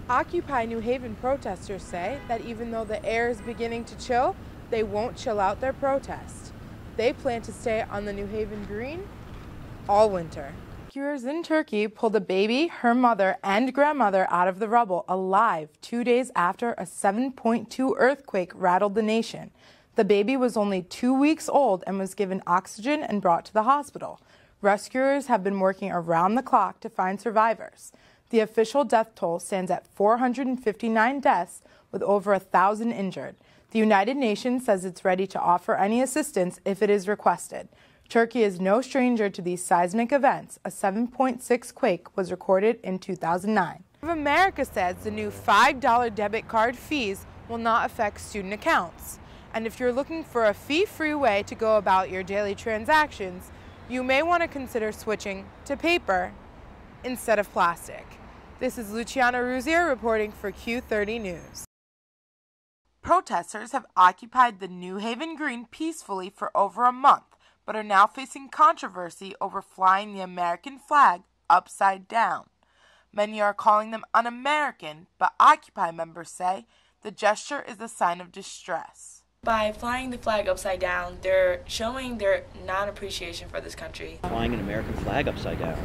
Occupy New Haven protesters say that even though the air is beginning to chill, they won't chill out their protest. They plan to stay on the New Haven Green all winter. Rescuers in Turkey pulled a baby, her mother, and grandmother out of the rubble alive 2 days after a 7.2 earthquake rattled the nation. The baby was only 2 weeks old and was given oxygen and brought to the hospital. Rescuers have been working around the clock to find survivors. The official death toll stands at 459 deaths with over 1,000 injured. The United Nations says it's ready to offer any assistance if it is requested. Turkey is no stranger to these seismic events. A 7.6 quake was recorded in 2009. Bank of America says the new $5 debit card fees will not affect student accounts. And if you're looking for a fee-free way to go about your daily transactions, you may want to consider switching to paper instead of plastic. This is Luciana Ruzier reporting for Q30 News. Protesters have occupied the New Haven Green peacefully for over a month, but are now facing controversy over flying the American flag upside down. Many are calling them un-American, but Occupy members say the gesture is a sign of distress. By flying the flag upside down, they're showing their non-appreciation for this country. Flying an American flag upside down.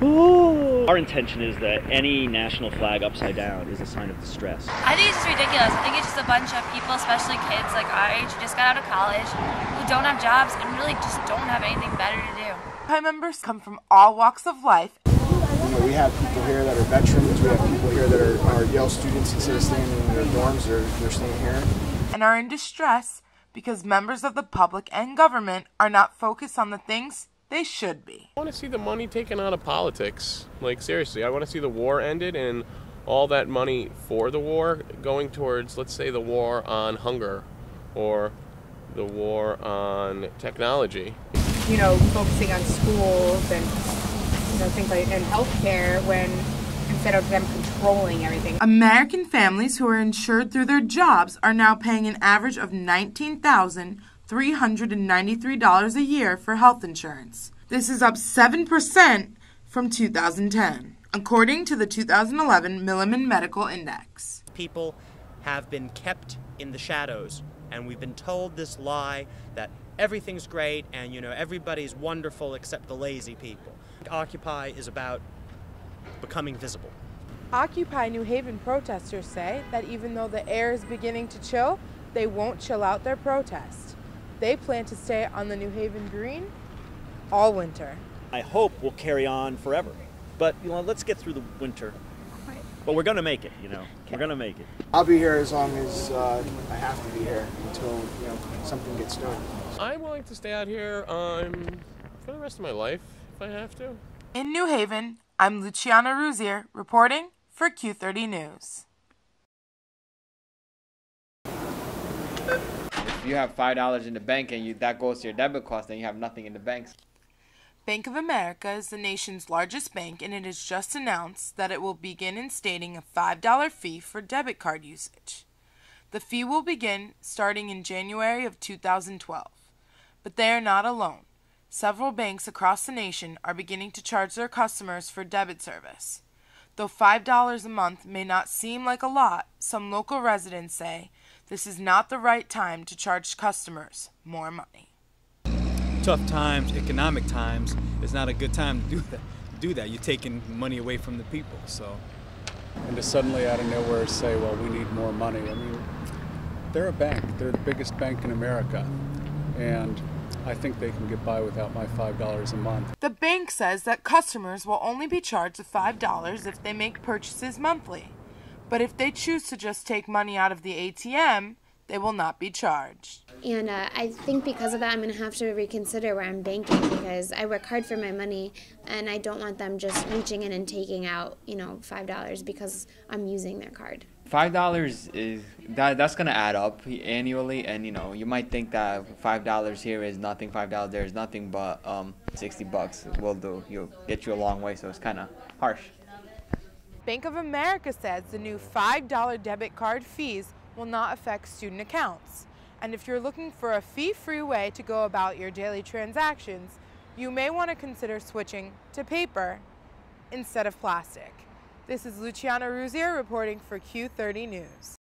Ooh. Our intention is that any national flag upside down is a sign of distress. I think it's just ridiculous. I think it's just a bunch of people, especially kids like our age, who just got out of college, who don't have jobs and really just don't have anything better to do. Occupy members come from all walks of life. We have people here that are veterans, we have people here that are Yale students. Instead of staying in their dorms, they're staying here. And are in distress because members of the public and government are not focused on the things they should be. I want to see the money taken out of politics. Like, seriously, I want to see the war ended and all that money for the war going towards, let's say, the war on hunger or the war on technology. Focusing on schools and things like and healthcare when instead of them controlling everything. American families who are insured through their jobs are now paying an average of $19,393 a year for health insurance. This is up 7% from 2010, according to the 2011 Milliman Medical Index. People have been kept in the shadows, and we've been told this lie that everything's great and, everybody's wonderful except the lazy people. Occupy is about becoming visible. Occupy New Haven protesters say that even though the air is beginning to chill, they won't chill out their protest. They plan to stay on the New Haven Green all winter. I hope we'll carry on forever. But, let's get through the winter. But we're going to make it, We're going to make it. I'll be here as long as I have to be here until, something gets done. I'm willing to stay out here for the rest of my life if I have to. In New Haven, I'm Luciana Ruzier reporting for Q30 News. If you have $5 in the bank and that goes to your debit cost, then you have nothing in the bank. Bank of America is the nation's largest bank, and it has just announced that it will begin instating a $5 fee for debit card usage. The fee will begin starting in January of 2012. But they are not alone. Several banks across the nation are beginning to charge their customers for debit service. Though $5 a month may not seem like a lot, some local residents say this is not the right time to charge customers more money. Tough times, economic times, is not a good time to do that. You're taking money away from the people, so. And to suddenly out of nowhere say, well, we need more money. I mean, they're a bank. They're the biggest bank in America. And I think they can get by without my $5 a month. The bank says that customers will only be charged the $5 if they make purchases monthly. But if they choose to just take money out of the ATM, they will not be charged. And I think because of that, I'm going to have to reconsider where I'm banking because I work hard for my money and I don't want them just reaching in and taking out, $5 because I'm using their card. $5 is that's going to add up annually, and you might think that $5 here is nothing, $5 there is nothing, but $60 will do. You'll get you a long way, so it's kind of harsh. Bank of America says the new $5 debit card fees will not affect student accounts. And if you're looking for a fee-free way to go about your daily transactions, you may want to consider switching to paper instead of plastic. This is Luciana Ruzier reporting for Q30 News.